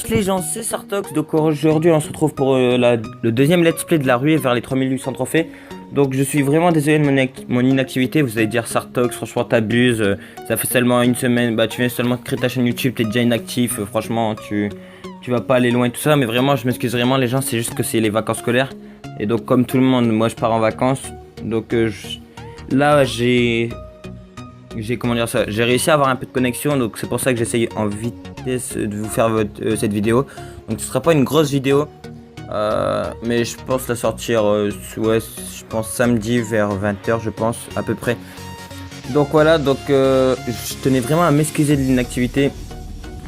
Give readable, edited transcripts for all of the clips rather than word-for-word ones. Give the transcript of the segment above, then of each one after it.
Wesh les gens, c'est Sartox, donc aujourd'hui on se retrouve pour le deuxième let's play de la ruée vers les 3800 trophées. Donc je suis vraiment désolé de mon inactivité, vous allez dire Sartox, franchement t'abuses, ça fait seulement une semaine, bah tu viens seulement de créer ta chaîne YouTube, t'es déjà inactif, franchement tu vas pas aller loin et tout ça, mais vraiment je m'excuse vraiment les gens, c'est juste que c'est les vacances scolaires. Et donc comme tout le monde, moi je pars en vacances, donc là j'ai comment dire ça, j'ai réussi à avoir un peu de connexion, donc c'est pour ça que j'essaye en vitesse de vous faire cette vidéo. Donc ce sera pas une grosse vidéo, mais je pense la sortir, ouais, je pense samedi vers 20h, je pense à peu près. Donc voilà, donc je tenais vraiment à m'excuser de l'inactivité,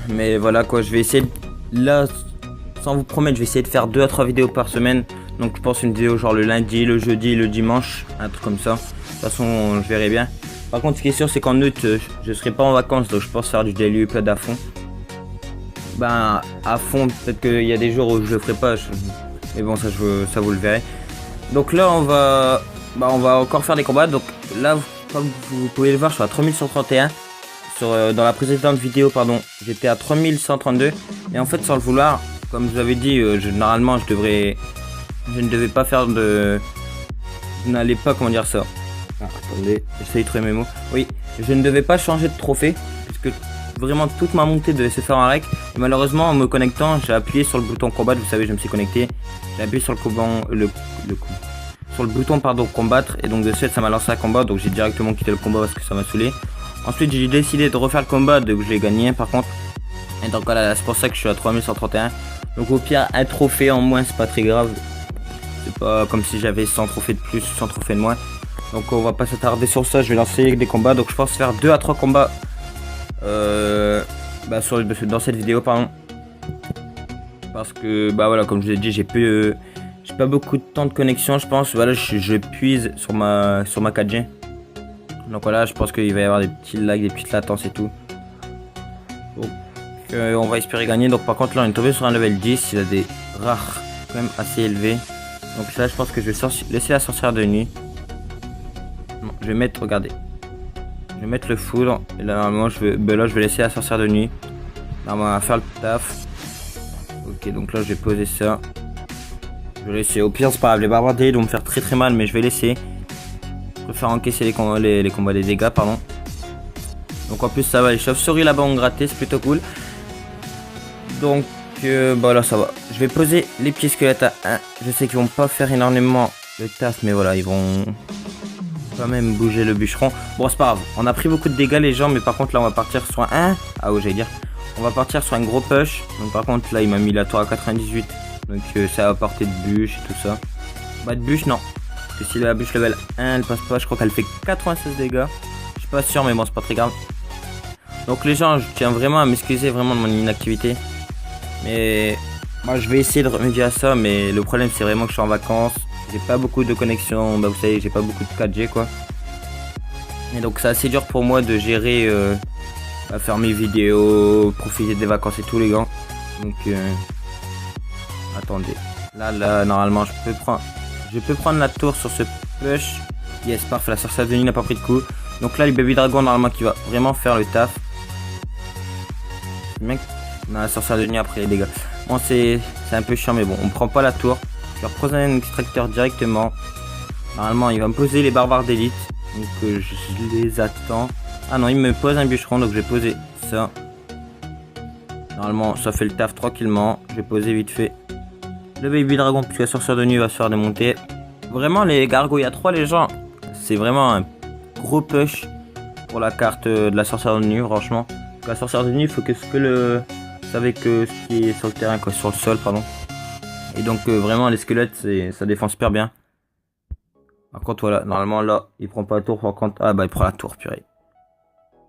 mais voilà quoi, je vais essayer là, sans vous promettre, je vais essayer de faire 2 à 3 vidéos par semaine. Donc je pense une vidéo genre le lundi, le jeudi, le dimanche, un truc comme ça. De toute façon, je verrai bien. Par contre, ce qui est sûr, c'est qu'en août, je serai pas en vacances, donc je pense faire du daily upload à fond. Ben, à fond, peut-être qu'il y a des jours où je le ferai pas, mais bon, ça vous le verrez. Donc là, on va encore faire des combats. Donc là, comme vous pouvez le voir, je suis à 3131. Dans la précédente vidéo, pardon, j'étais à 3132. Et en fait, sans le vouloir, comme je vous avais dit, normalement, je ne devais pas faire de... Je n'allais pas, comment dire ça. Ah, attendez, j'essaie de trouver mes mots. Oui, je ne devais pas changer de trophée, puisque vraiment toute ma montée devait se faire en rec. Et malheureusement, en me connectant, j'ai appuyé sur le bouton combattre. Vous savez, je me suis connecté. J'ai appuyé sur sur le bouton pardon combattre, et donc de suite ça m'a lancé un combat. Donc j'ai directement quitté le combat parce que ça m'a saoulé. Ensuite, j'ai décidé de refaire le combat, donc je l'ai gagné par contre. Et donc voilà, c'est pour ça que je suis à 3131. Donc au pire, un trophée en moins, c'est pas très grave. C'est pas comme si j'avais 100 trophées de plus, 100 trophées de moins. Donc on va pas s'attarder sur ça, je vais lancer des combats. Donc je pense faire 2 à 3 combats dans cette vidéo, pardon. Parce que bah voilà, comme je vous ai dit, j'ai pas beaucoup de temps de connexion, je pense. Voilà, je puise sur ma 4G. Donc voilà, je pense qu'il va y avoir des petits lags, des petites latences et tout. Donc on va espérer gagner. Donc par contre là on est tombé sur un level 10, il a des rares quand même assez élevés. Donc là je pense que je vais laisser la sorcière de nuit. Non, je vais mettre, regardez. Je vais mettre le foudre. Et là normalement je vais laisser la sorcière de nuit. Normalement on va faire le taf. Ok, donc là je vais poser ça. Je vais laisser, au pire c'est pas grave, les barbares d'élite vont me faire très très mal, mais je vais laisser. Je préfère encaisser les combats des dégâts, pardon. Donc en plus ça va, les chauves-souris là-bas ont gratté, c'est plutôt cool. Donc bah là ça va. Je vais poser les petits squelettes à 1. Je sais qu'ils vont pas faire énormément le taf, mais voilà, ils vont quand même bouger le bûcheron. Bon c'est pas grave, on a pris beaucoup de dégâts les gens, mais par contre là on va partir sur un... Ah ouais, j'allais dire. On va partir sur un gros push. Donc par contre là il m'a mis la tour à 98. Donc ça va porter de bûche et tout ça. Bah de bûche non. Parce que si la bûche level 1 elle passe pas, je crois qu'elle fait 96 dégâts. Je suis pas sûr, mais bon c'est pas très grave. Donc les gens, je tiens vraiment à m'excuser vraiment de mon inactivité. Mais moi je vais essayer de remédier à ça, mais le problème c'est vraiment que je suis en vacances. J'ai pas beaucoup de connexion, bah vous savez, j'ai pas beaucoup de 4G quoi. Et donc c'est assez dur pour moi de gérer, faire mes vidéos, profiter des vacances et tout les gars. Donc attendez, là normalement je peux prendre la tour sur ce push. Yes, parfait, la sorcière de nuit n'a pas pris de coup. Donc là le baby dragon normalement qui va vraiment faire le taf. Mec, non, la sorcière de nuit après les dégâts. Bon c'est un peu chiant, mais bon on prend pas la tour. Je vais reposer un extracteur directement. Normalement il va me poser les barbares d'élite. Donc je les attends. Ah non, il me pose un bûcheron, donc je vais poser ça. Normalement ça fait le taf tranquillement. Je vais poser vite fait le baby dragon, puisque la sorcière de nuit va se faire démonter. Vraiment les gargouilles à 3 les gens, c'est vraiment un gros push pour la carte de la sorcière de nuit, franchement. La sorcière de nuit, il faut que vous savez que ce qui est sur le terrain, quoi, sur le sol, pardon. Et donc vraiment les squelettes, ça défend super bien. Par contre voilà, normalement là, il prend pas la tour, par contre, ah bah il prend la tour, purée.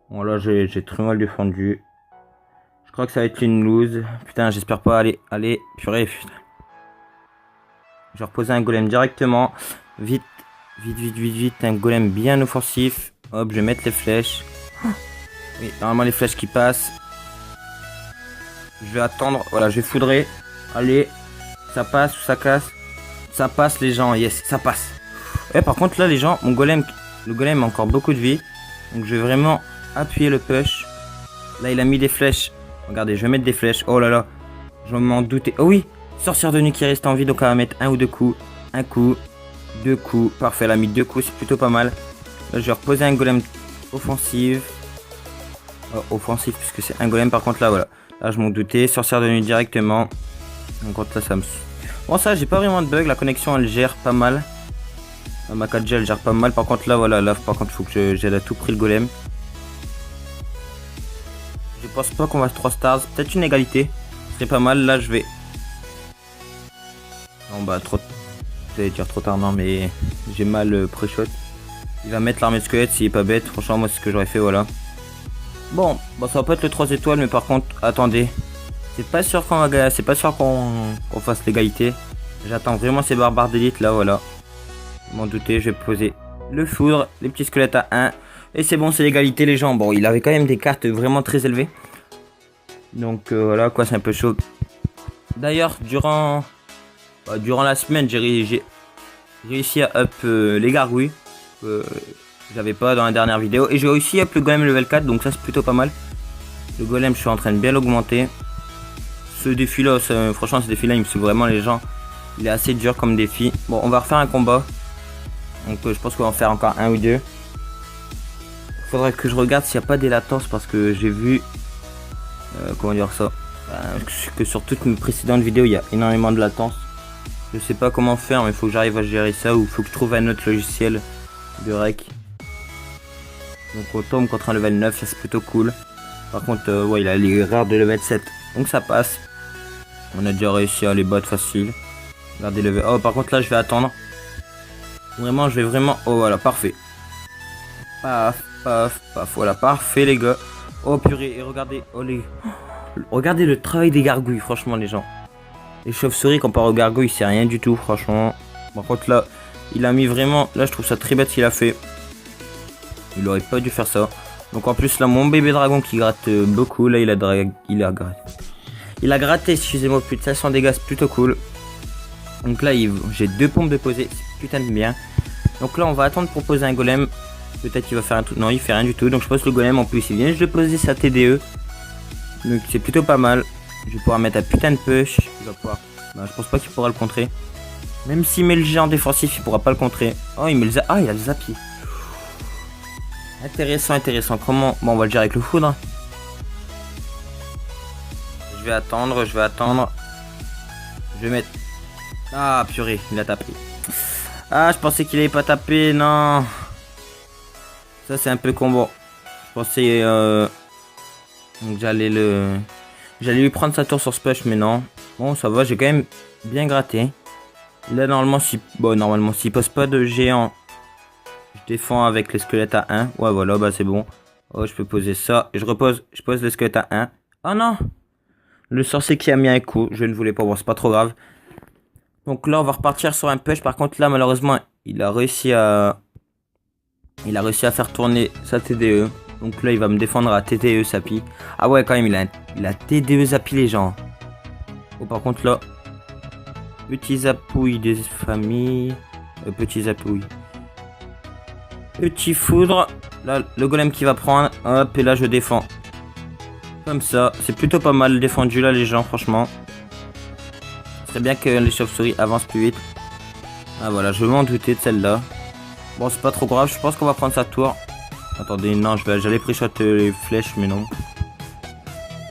Bon là j'ai très mal défendu. Je crois que ça va être une lose. Putain, j'espère pas aller, purée, putain. Je vais reposer un golem directement. Vite, un golem bien offensif. Hop, je vais mettre les flèches. Oui, normalement les flèches qui passent. Je vais attendre, voilà, je vais foudrer. Allez, ça passe ou ça casse? Ça passe les gens, yes, ça passe. Et par contre là les gens, le golem a encore beaucoup de vie. Donc je vais vraiment appuyer le push. Là il a mis des flèches. Regardez, je vais mettre des flèches. Oh là là. Je m'en doutais. Oh oui, sorcière de nuit qui reste en vie, donc on va mettre un ou deux coups. Un coup, deux coups. Parfait, elle a mis deux coups, c'est plutôt pas mal. Là, je vais reposer un golem offensif. Offensif, puisque c'est un golem. Par contre, là, voilà. Là, je m'en doutais. Sorcière de nuit directement. Donc, là, ça me... Bon, ça, j'ai pas vraiment de bug. La connexion, elle gère pas mal. Ma 4G, elle gère pas mal. Par contre, là, voilà. Là, par contre, il faut que j'aide à tout prix le golem. Je pense pas qu'on va 3 stars. Peut-être une égalité. C'est pas mal. Là, je vais... Non, bah, trop... J'allais dire trop tard, non, mais... J'ai mal pré-shot. Il va mettre l'armée de squelette s'il est pas bête. Franchement, moi, c'est ce que j'aurais fait, voilà. Bon, ça va pas être le 3 étoiles, mais par contre, attendez. C'est pas sûr qu'on va... C'est pas sûr qu'on fasse l'égalité. J'attends vraiment ces barbares d'élite, là, voilà. M'en douter, je vais poser le foudre, les petits squelettes à 1. Et c'est bon, c'est l'égalité, les gens. Bon, il avait quand même des cartes vraiment très élevées. Donc, voilà, quoi, c'est un peu chaud. D'ailleurs, durant la semaine, j'ai réussi à up les gargouilles. J'avais pas dans la dernière vidéo. Et j'ai aussi up le golem level 4, donc ça c'est plutôt pas mal. Le golem, je suis en train de bien l'augmenter. Ce défi là, franchement ce défi là il me suit vraiment, les gens. Il est assez dur comme défi. Bon, on va refaire un combat. Donc je pense qu'on va en faire encore un ou deux. Faudrait que je regarde s'il n'y a pas des latences, parce que j'ai vu comment dire ça, que sur toutes mes précédentes vidéos il y a énormément de latence. Je sais pas comment faire, mais il faut que j'arrive à gérer ça, ou il faut que je trouve un autre logiciel de rec. Donc on tombe contre un level 9, ça c'est plutôt cool. Par contre, ouais, il a les rares de level 7, donc ça passe. On a déjà réussi à les battre facile. Regardez level. Oh, par contre là je vais attendre. Vraiment, je vais vraiment. Oh voilà, parfait. Paf, paf, paf. Voilà, parfait les gars. Oh purée, et regardez. Oh les. Regardez le travail des gargouilles, franchement les gens. Les chauves-souris comparé aux gargouilles, c'est rien du tout, franchement. Par contre là, il a mis vraiment. Là, je trouve ça très bête ce qu'il a fait. Il aurait pas dû faire ça. Donc en plus là, mon bébé dragon qui gratte beaucoup. Là, il a gratté, excusez-moi, plus de 500 dégâts, c'est plutôt cool. Donc là, j'ai 2 pompes de poser, c'est putain de bien. Donc là, on va attendre pour poser un golem. Peut-être qu'il va faire un truc. Non, il fait rien du tout. Donc je pose le golem. En plus, il vient juste de poser sa TDE. Donc c'est plutôt pas mal. Je vais pouvoir mettre un putain de push. Il va pouvoir... je pense pas qu'il pourra le contrer. Même s'il met le géant défensif, il pourra pas le contrer. Oh, il met le il a le zappy. Intéressant, intéressant. Comment... Bon, on va le gérer avec le foudre. Je vais attendre, je vais mettre... Ah, purée, il a tapé. Ah, je pensais qu'il avait pas tapé, non. Ça, c'est un peu combo. Je pensais... Donc j'allais lui prendre sa tour sur splash, mais non. Bon, ça va, j'ai quand même bien gratté. Là, normalement, s'il pose pas de géant, je défends avec les squelettes à 1. Ouais, voilà, bah c'est bon. Oh, je peux poser ça. Et je pose le squelette à 1. Oh non! Le sorcier qui a mis un coup. Je ne voulais pas voir, c'est pas trop grave. Donc là, on va repartir sur un push. Par contre, là, malheureusement, il a réussi à faire tourner sa TDE. Donc là, il va me défendre à TDE Zappy. Ah ouais, quand même, il a TDE Zappy, les gens. Oh, par contre, là, petit zapouille des familles. Petit zapouille. Petit foudre. Là, le golem qui va prendre. Hop, et là, je défends. Comme ça. C'est plutôt pas mal défendu, là, les gens, franchement. Ce serait bien que les chauves-souris avancent plus vite. Ah, voilà, je m'en doutais de celle-là. Bon, c'est pas trop grave. Je pense qu'on va prendre sa tour. Attendez, non, j'allais pré-shot les flèches, mais non.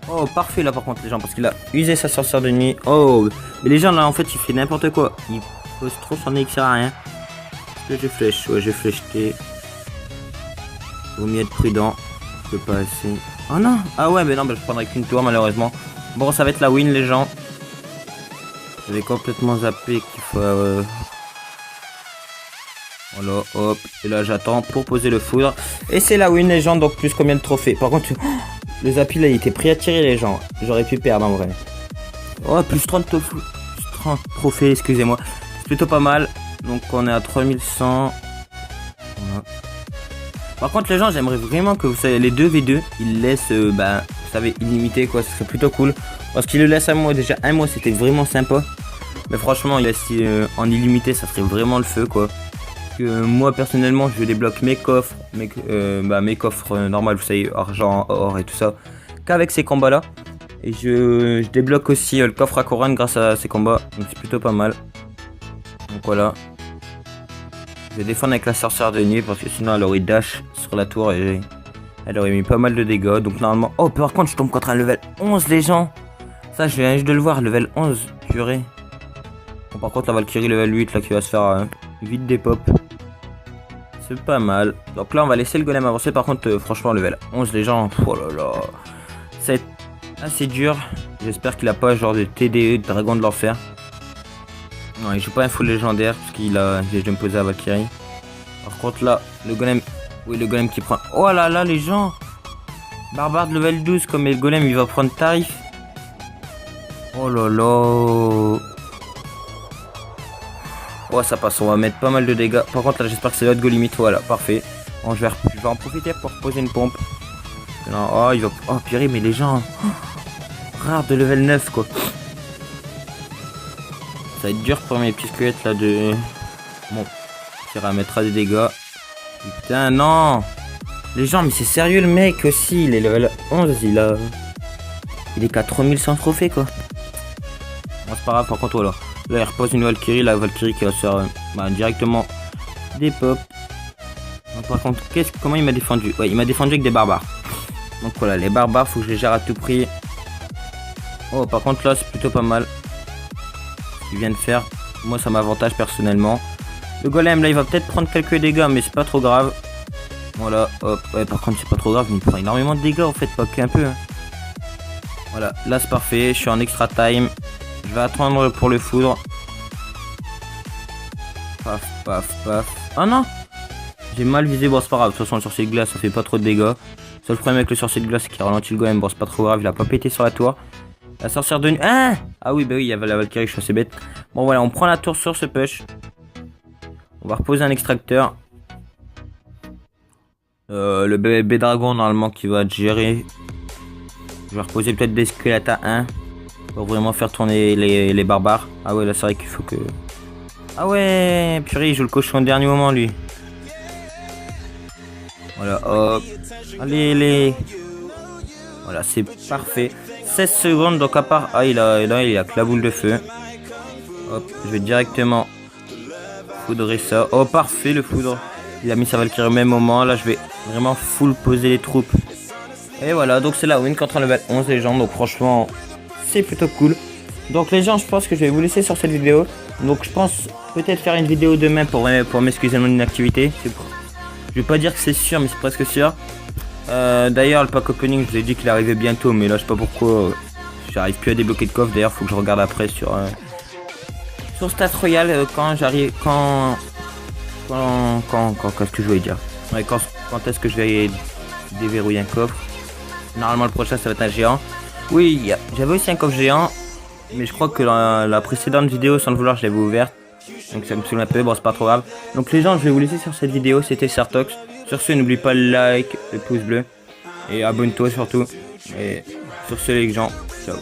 Oh, parfait là par contre, les gens, parce qu'il a usé sa sorcière de nuit. Oh, mais les gens là, en fait, il fait n'importe quoi. Il pose trop son élixir à rien. Est-ce que je flèche? Ouais, j'ai flècheté. Vaut mieux être prudent. Je peux pas assez. Oh non! Ah ouais, mais non, je prendrai qu'une tour, malheureusement. Bon, ça va être la win, les gens. J'avais complètement zappé qu'il faut. Voilà, hop, et là j'attends pour poser le foudre. Et c'est la win, les gens, donc plus combien de trophées. Par contre, le Zappy là il était pris à tirer, les gens. J'aurais pu perdre en vrai. Oh, plus 30 trophées, excusez-moi. C'est plutôt pas mal. Donc on est à 3100. Voilà. Par contre, les gens, j'aimerais vraiment que vous savez, les 2v2, ils laissent, vous savez, illimité quoi. Ce serait plutôt cool. Parce qu'il le laisse à moi, déjà un mois c'était vraiment sympa. Mais franchement, il laisse en illimité, ça serait vraiment le feu quoi. Moi personnellement je débloque mes coffres, mes coffres normaux, vous savez, argent, or et tout ça, qu'avec ces combats là. Et je débloque aussi le coffre à couronne grâce à ces combats. Donc c'est plutôt pas mal. Donc voilà. Je vais défendre avec la sorcière de nuit parce que sinon elle aurait dash sur la tour et elle aurait mis pas mal de dégâts. Donc normalement... Oh par contre je tombe contre un level 11 les gens. Ça je viens juste de le voir, level 11. Purée. Bon, par contre la Valkyrie level 8 là qui va se faire vite des pop. C'est pas mal. Donc là on va laisser le golem avancer. Par contre franchement level 11 les gens. Oh là là. C'est assez dur. J'espère qu'il a pas genre de TDE, de dragon de l'enfer. Non, il joue pas un full légendaire parce qu'il a déjà imposé à Valkyrie. Par contre là, le golem. Oui, le golem qui prend. Oh là là, les gens. Barbare de level 12, comme le golem il va prendre tarif. Oh là là. Oh, ça passe, on va mettre pas mal de dégâts. Par contre là, j'espère que c'est l'autre go limite. Voilà, parfait. Bon, je vais en profiter pour poser une pompe. Non, oh, il va. Oh, purée, mais les gens. Rare de level 9 quoi. Ça va être dur pour mes petits squelettes là de... Bon, ça mettra des dégâts. Putain, non. Les gens, mais c'est sérieux le mec aussi. Il est level 11, il est qu'à 3100 trophées quoi. Bon, c'est pas grave, par contre voilà. Là il repose une Valkyrie, la Valkyrie qui va se faire directement des pop. Donc, par contre, comment il m'a défendu? Ouais, il m'a défendu avec des barbares. Donc voilà, les barbares, faut que je les gère à tout prix. Oh, par contre là c'est plutôt pas mal. Il vient de faire, moi ça m'avantage personnellement. Le golem là il va peut-être prendre quelques dégâts mais c'est pas trop grave. Voilà, hop, ouais par contre c'est pas trop grave, mais il prend énormément de dégâts en fait, pas qu'un peu hein. Voilà, là c'est parfait, je suis en extra time. Je vais attendre pour le foudre. Paf, paf, paf. Ah non, j'ai mal visé, bon c'est pas grave, de toute façon le sorcier de glace ça fait pas trop de dégâts. Seul problème avec le sorcier de glace c'est qu'il ralentit le golem, bon c'est pas trop grave, il a pas pété sur la tour. La sorcière de nuit. Ah oui, bah oui, il y avait la Valkyrie, je suis assez bête. Bon, voilà, on prend la tour sur ce push. On va reposer un extracteur. Le bébé dragon, normalement, qui va être géré. Je vais reposer peut-être des squelettes à 1. Pour vraiment faire tourner les barbares. Ah ouais, là, c'est vrai qu'il faut que... Ah ouais, purée, il joue le cochon au dernier moment, lui. Voilà, hop. Allez. Voilà, c'est parfait. 16 secondes, donc à part... Ah, il a que la boule de feu. Hop, je vais directement foudrer ça. Oh, parfait, le foudre. Il a mis sa Valkyrie au même moment. Là, je vais vraiment full poser les troupes. Et voilà, donc c'est la win contre un level 11, les gens. Donc franchement, c'est plutôt cool. Donc les gens, je pense que je vais vous laisser sur cette vidéo. Donc je pense peut-être faire une vidéo demain pour m'excuser de mon inactivité. Je vais pas dire que c'est sûr, mais c'est presque sûr. D'ailleurs le pack opening je vous ai dit qu'il arrivait bientôt, mais là je sais pas pourquoi j'arrive plus à débloquer de coffre. D'ailleurs faut que je regarde après sur Stat Royal quand j'arrive qu'est-ce que je voulais dire, ouais, quand est-ce que je vais déverrouiller un coffre. Normalement le prochain ça va être un géant. Oui, j'avais aussi un coffre géant, mais je crois que la précédente vidéo sans le vouloir je l'avais ouverte, donc ça me saoule un peu. Bon c'est pas trop grave. Donc les gens, je vais vous laisser sur cette vidéo. C'était Sartox. Sur ce, n'oublie pas le like, le pouce bleu et abonne-toi surtout. Et sur ce les gens, ciao.